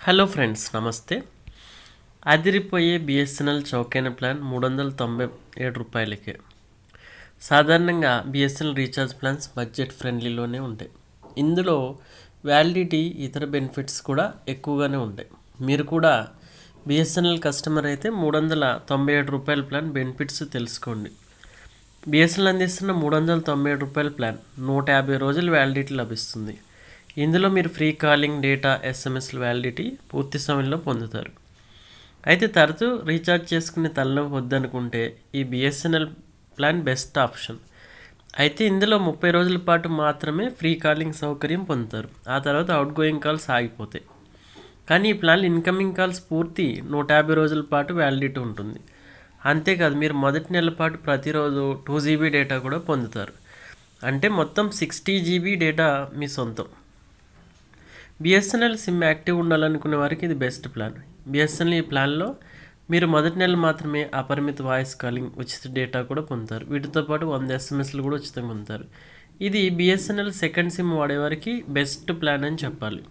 Hello friends, నమస్తే. అదిరిపోయే BSNL చౌకైన ప్లాన్ రూ. 397. సాధారణంగా బిఎస్ఎన్ఎల్ రీఛార్జ్ ప్లాన్స్ బడ్జెట్ ఫ్రెండ్లీలోనే ఉంటాయి. ఇందులో వ్యాలిడిటీ, ఇతర బెనిఫిట్స్ కూడా ఎక్కువగానే ఉంటాయి. మీరు కూడా బిఎస్ఎన్ఎల్ కస్టమర్ అయితే రూ. 397 ప్లాన్ బెనిఫిట్స్ తెలుసుకోండి. బిఎస్ఎన్ఎల్ అందిస్తున్న రూ. 397 ప్లాన్ 150 రోజులు వ్యాలిడిటీ లభిస్తుంది. ఇందులో మీరు ఫ్రీ కాలింగ్, డేటా, ఎస్ఎంఎస్ల వ్యాలిడిటీ పూర్తి సమయంలో పొందుతారు. అయితే తరచూ రీఛార్జ్ చేసుకునే తలనొప్పి వద్దనుకుంటే ఈ బిఎస్ఎన్ఎల్ ప్లాన్ బెస్ట్ ఆప్షన్. అయితే ఇందులో 30 రోజుల పాటు మాత్రమే ఫ్రీ కాలింగ్ సౌకర్యం పొందుతారు. ఆ తర్వాత అవుట్ గోయింగ్ కాల్స్ ఆగిపోతాయి. కానీ ఈ ప్లాన్లో ఇన్కమింగ్ కాల్స్ పూర్తి 150 రోజుల పాటు వ్యాలిడిటీ ఉంటుంది. అంతేకాదు, మీరు మొదటి నెల పాటు ప్రతిరోజు 2 GB డేటా కూడా పొందుతారు. అంటే మొత్తం 60 GB డేటా మీ సొంతం. బిఎస్ఎన్ఎల్ సిమ్ యాక్టివ్ ఉండాలనుకునే వారికి ఇది బెస్ట్ ప్లాన్. బిఎస్ఎన్ఎల్ ఈ ప్లాన్లో మీరు మొదటి నెల మాత్రమే అపరిమిత వాయిస్ కాలింగ్, ఉచిత డేటా కూడా పొందుతారు. వీటితో పాటు 100 ఎస్ఎంఎస్లు కూడా ఉచితంగా పొందుతారు. ఇది బిఎస్ఎన్ఎల్ సెకండ్ సిమ్ వాడేవారికి బెస్ట్ ప్లాన్ అని చెప్పాలి.